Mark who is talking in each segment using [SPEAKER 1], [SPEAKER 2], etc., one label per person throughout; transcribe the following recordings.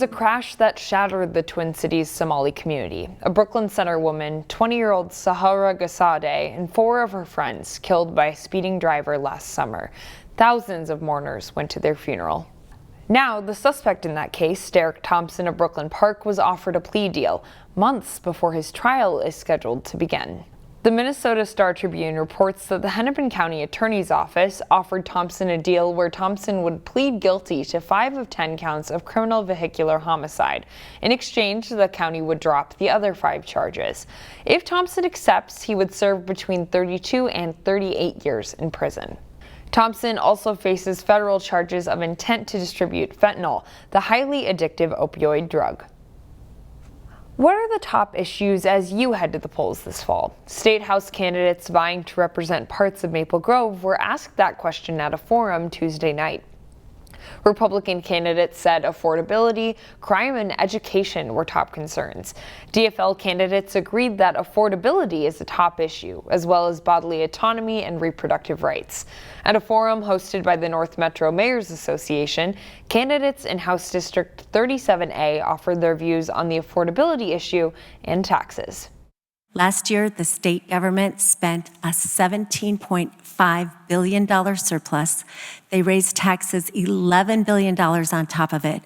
[SPEAKER 1] was a crash that shattered the Twin Cities Somali community. A Brooklyn Center woman, 20-year-old Sahara Gassadeh, and 4 of her friends killed by a speeding driver last summer. Thousands of mourners went to their funeral. Now, the suspect in that case, Derek Thompson of Brooklyn Park, was offered a plea deal months before his trial is scheduled to begin. The Minnesota Star-Tribune reports that the Hennepin County Attorney's Office offered Thompson a deal where Thompson would plead guilty to 5 of 10 counts of criminal vehicular homicide. In exchange, the county would drop the other 5 charges. If Thompson accepts, he would serve between 32 and 38 years in prison. Thompson also faces federal charges of intent to distribute fentanyl, the highly addictive opioid drug. What are the top issues as you head to the polls this fall? State House candidates vying to represent parts of Maple Grove were asked that question at a forum Tuesday night. Republican candidates said affordability, crime, and education were top concerns. DFL candidates agreed that affordability is a top issue, as well as bodily autonomy and reproductive rights. At a forum hosted by the North Metro Mayors Association, candidates in House District 37A offered their views on the affordability issue and taxes.
[SPEAKER 2] Last year, the state government spent a $17.5 billion surplus. They raised taxes $11 billion on top of it,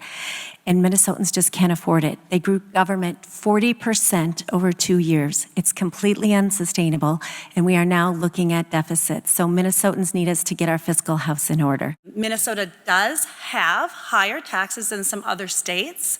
[SPEAKER 2] and Minnesotans just can't afford it. They grew government 40% over 2 years. It's completely unsustainable, and we are now looking at deficits. So Minnesotans need us to get our fiscal house in order.
[SPEAKER 3] Minnesota does have higher taxes than some other states,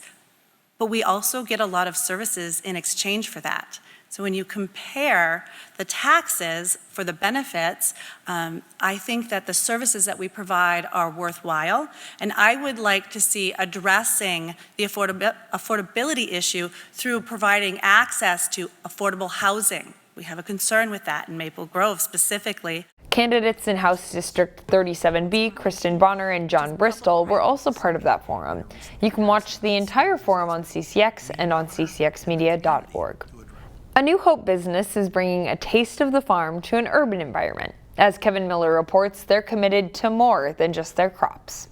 [SPEAKER 3] but we also get a lot of services in exchange for that. So when you compare the taxes for the benefits, I think that the services that we provide are worthwhile. And I would like to see addressing the affordability issue through providing access to affordable housing. We have a concern with that in Maple Grove specifically.
[SPEAKER 1] Candidates in House District 37B, Kristen Bonner and John Bristol, were also part of that forum. You can watch the entire forum on CCX and on ccxmedia.org. A New Hope business is bringing a taste of the farm to an urban environment. As Kevin Miller reports, they're committed to more than just their crops.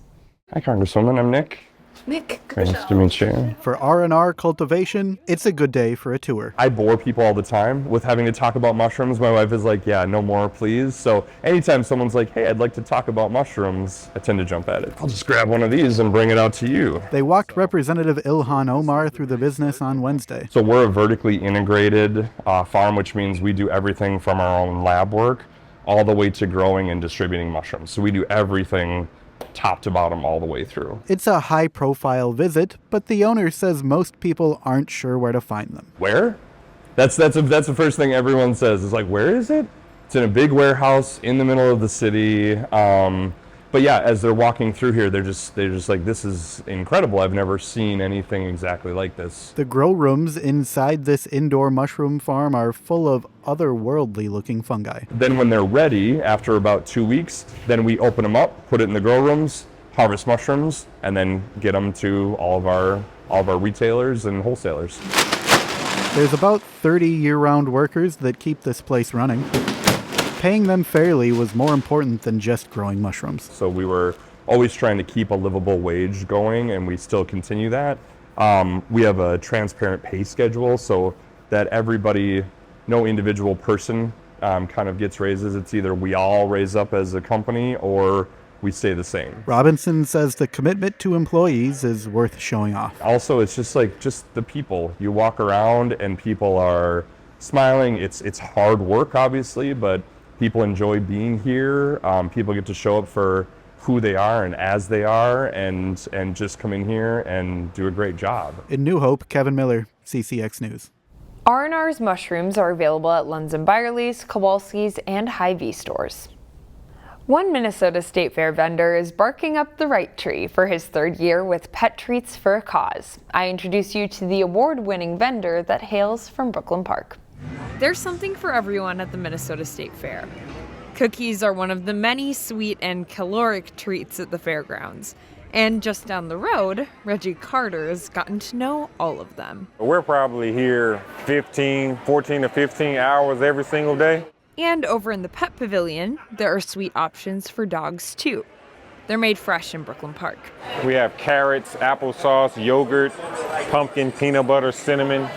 [SPEAKER 4] Hi, Congresswoman. I'm Nick.
[SPEAKER 1] Nick,
[SPEAKER 4] nice to meet you.
[SPEAKER 5] For R&R cultivation, it's a good day for a tour.
[SPEAKER 4] I bore people all the time with having to talk about mushrooms. My wife is like, yeah, no more, please. So anytime someone's like, hey, I'd like to talk about mushrooms, I tend to jump at it. I'll just grab one of these and bring it out to you.
[SPEAKER 5] They walked Representative Ilhan Omar through the business on Wednesday.
[SPEAKER 4] So we're a vertically integrated farm, which means we do everything from our own lab work all the way to growing and distributing mushrooms. So we do everything top to bottom all the way through.
[SPEAKER 5] It's a high-profile visit, but the owner says most people aren't sure where to find them.
[SPEAKER 4] Where? That's the first thing everyone says. It's like, where is it? It's in a big warehouse in the middle of the city. But yeah, as they're walking through here, they're just like, this is incredible. I've never seen anything exactly like this.
[SPEAKER 5] The grow rooms inside this indoor mushroom farm are full of otherworldly looking fungi.
[SPEAKER 4] Then when they're ready, after about 2 weeks, then we open them up, put it in the grow rooms, harvest mushrooms, and then get them to all of our retailers and wholesalers.
[SPEAKER 5] There's about 30 year-round workers that keep this place running. Paying them fairly was more important than just growing mushrooms.
[SPEAKER 4] So we were always trying to keep a livable wage going, and we still continue that. We have a transparent pay schedule so that everybody, no individual person kind of gets raises. It's either we all raise up as a company or we stay the same.
[SPEAKER 5] Robinson says the commitment to employees is worth showing off.
[SPEAKER 4] Also, it's just the people. You walk around and people are smiling. It's hard work, obviously, but people enjoy being here. People get to show up for who they are and as they are and just come in here and do a great job.
[SPEAKER 5] In New Hope, Kevin Miller, CCX News.
[SPEAKER 1] R&R's mushrooms are available at Lunds & Byerly's, Kowalski's, and Hy-Vee stores. One Minnesota State Fair vendor is barking up the right tree for his 3rd year with Pet Treats for a Cause. I introduce you to the award-winning vendor that hails from Brooklyn Park. There's something for everyone at the Minnesota State Fair. Cookies are one of the many sweet and caloric treats at the fairgrounds. And just down the road, Reggie Carter has gotten to know all of them.
[SPEAKER 6] We're probably here 14 to 15 hours every single day.
[SPEAKER 1] And over in the pet pavilion, there are sweet options for dogs too. They're made fresh in Brooklyn Park.
[SPEAKER 6] We have carrots, applesauce, yogurt, pumpkin, peanut butter, cinnamon,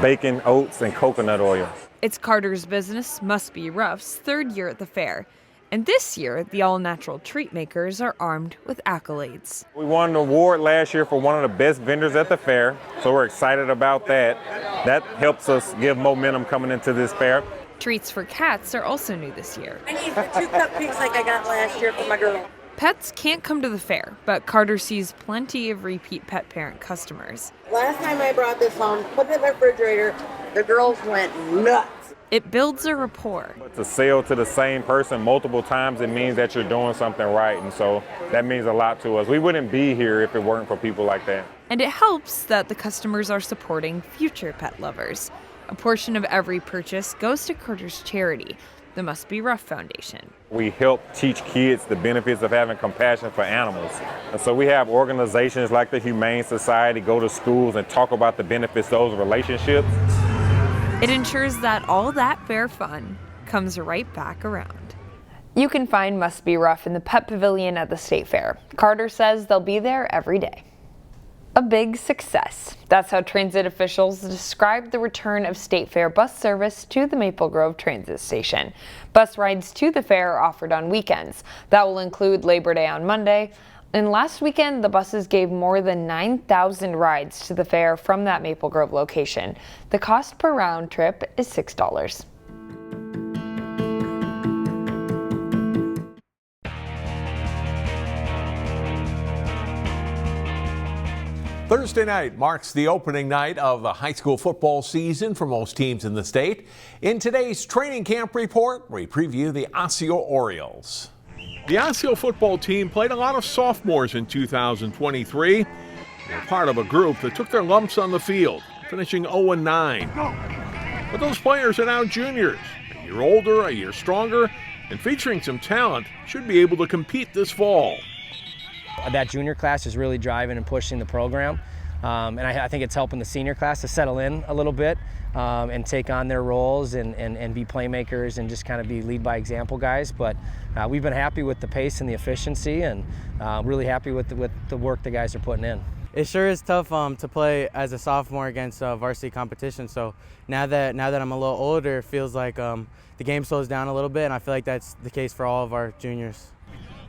[SPEAKER 6] bacon, oats, and coconut oil.
[SPEAKER 1] It's Carter's business, Must Be Rough's third year at the fair. And this year, the all-natural treat makers are armed with accolades.
[SPEAKER 6] We won an award last year for one of the best vendors at the fair, so we're excited about that. That helps us give momentum coming into this fair.
[SPEAKER 1] Treats for cats are also new this year.
[SPEAKER 7] I need 2 cupcakes like I got last year for my girl.
[SPEAKER 1] Pets can't come to the fair, but Carter sees plenty of repeat pet parent customers.
[SPEAKER 7] Last time I brought this home, put it in the refrigerator, the girls went nuts.
[SPEAKER 1] It builds a rapport.
[SPEAKER 6] To sell to the same person multiple times, it means that you're doing something right, and so that means a lot to us. We wouldn't be here if it weren't for people like that.
[SPEAKER 1] And it helps that the customers are supporting future pet lovers. A portion of every purchase goes to Carter's charity, the Must Be Rough Foundation.
[SPEAKER 6] We help teach kids the benefits of having compassion for animals. And so we have organizations like the Humane Society go to schools and talk about the benefits of those relationships.
[SPEAKER 1] It ensures that all that fair fun comes right back around. You can find Must Be Rough in the Pet Pavilion at the State Fair. Carter says they'll be there every day. A big success. That's how transit officials described the return of State Fair bus service to the Maple Grove Transit Station. Bus rides to the fair are offered on weekends. That will include Labor Day on Monday. And last weekend, the buses gave more than 9,000 rides to the fair from that Maple Grove location. The cost per round trip is $6.
[SPEAKER 8] Thursday night marks the opening night of the high school football season for most teams in the state. In today's training camp report, we preview the Osseo Orioles.
[SPEAKER 9] The Osseo football team played a lot of sophomores in 2023. They're part of a group that took their lumps on the field, finishing 0-9. But those players are now juniors, a year older, a year stronger, and featuring some talent, should be able to compete this fall.
[SPEAKER 10] That junior class is really driving and pushing the program, and I think it's helping the senior class to settle in a little bit and take on their roles and be playmakers and just kind of be lead by example guys. But we've been happy with the pace and the efficiency, and really happy with the work the guys are putting in.
[SPEAKER 11] It sure is tough to play as a sophomore against varsity competition. So now that I'm a little older, it feels like the game slows down a little bit, and I feel like that's the case for all of our juniors.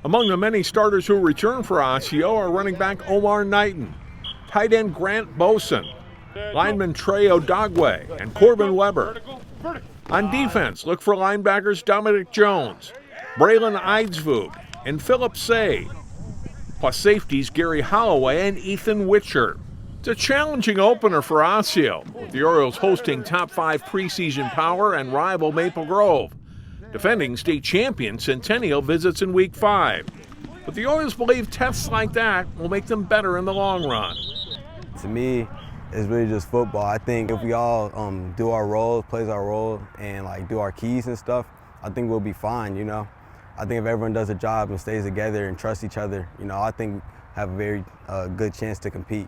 [SPEAKER 9] Among the many starters who return for Osseo are running back Omar Knighton, tight end Grant Boson, lineman Trey Odogwe, and Corbin Weber. On defense, look for linebackers Dominic Jones, Braylon Eidsvug, and Philip Say, plus safeties Gary Holloway and Ethan Witcher. It's a challenging opener for Osseo, with the Orioles hosting top 5 preseason power and rival Maple Grove. Defending state champion Centennial visits in Week 5. But the Orioles believe tests like that will make them better in the long run.
[SPEAKER 12] To me, it's really just football. I think if we all do our roles, plays our role, and like do our keys and stuff, I think we'll be fine, you know. I think if everyone does a job and stays together and trusts each other, you know, I think we have a very good chance to compete.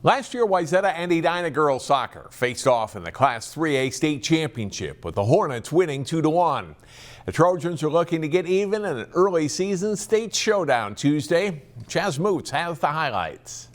[SPEAKER 8] Last year, Wayzata and Edina girls soccer faced off in the Class 3A state championship, with the Hornets winning 2-1. The Trojans are looking to get even in an early season state showdown Tuesday. Chaz Moots has the highlights.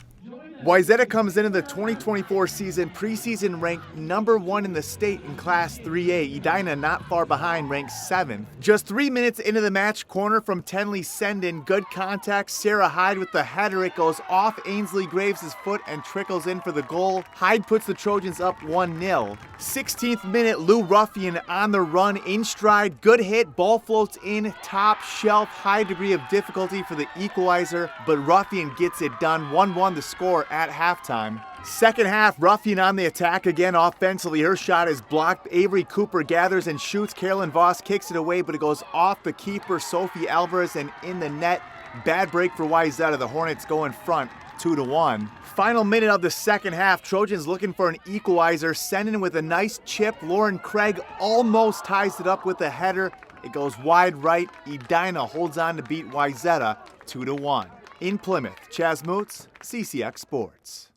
[SPEAKER 13] Wayzata comes into the 2024 season preseason ranked number 1 in the state in Class 3A. Edina not far behind, ranked 7th. Just 3 minutes into the match, corner from Tenley Sendin, good contact. Sarah Hyde with the header. It goes off Ainsley Graves' foot and trickles in for the goal. Hyde puts the Trojans up 1-0. 16th minute, Lou Ruffian on the run, in stride, good hit, ball floats in, top shelf, high degree of difficulty for the equalizer, but Ruffian gets it done. 1-1 the score at halftime. Second half, Ruffian on the attack again offensively. Her shot is blocked. Avery Cooper gathers and shoots. Carolyn Voss kicks it away, but it goes off the keeper, Sophie Alvarez, and in the net. Bad break for Wayzata. The Hornets go in front 2-1. Final minute of the second half, Trojans looking for an equalizer. Sending with a nice chip. Lauren Craig almost ties it up with a header. It goes wide right. Edina holds on to beat Wayzata 2-1. In Plymouth, Chaz Moots, CCX Sports.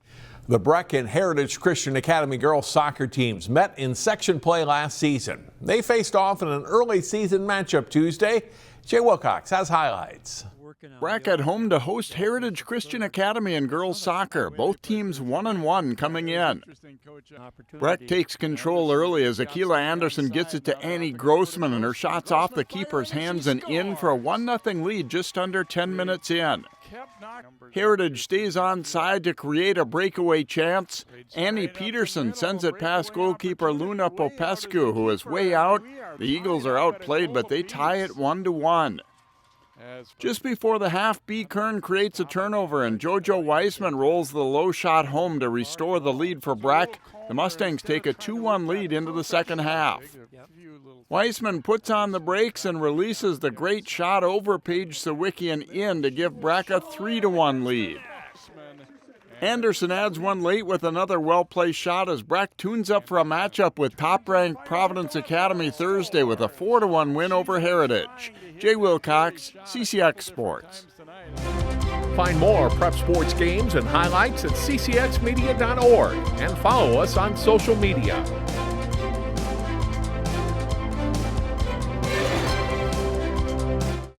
[SPEAKER 8] The Breck and Heritage Christian Academy girls soccer teams met in section play last season. They faced off in an early season matchup Tuesday. Jay Wilcox has highlights.
[SPEAKER 14] Brack at home to host Heritage Christian Academy in girls soccer. Both teams 1-1 coming in. Brack takes control early as Akila Anderson gets it to Annie Grossman, and her shot's off the keeper's hands and in for a 1-0 lead just under 10 minutes in. Heritage stays onside to create a breakaway chance. Annie Peterson sends it past goalkeeper Luna Popescu, who is way out. The Eagles are outplayed, but they tie it 1-1. Just before the half, B. Kern creates a turnover, and Jojo Weissman rolls the low shot home to restore the lead for Brack. The Mustangs take a 2-1 lead into the second half. Weissman puts on the brakes and releases the great shot over Paige Sawicki and in to give Brack a 3-1 lead. Anderson adds one late with another well-placed shot as Brack tunes up for a matchup with top-ranked Providence Academy Thursday with a 4-1 win over Heritage. Jay Wilcox, CCX Sports.
[SPEAKER 9] Find more prep sports games and highlights at ccxmedia.org and follow us on social media.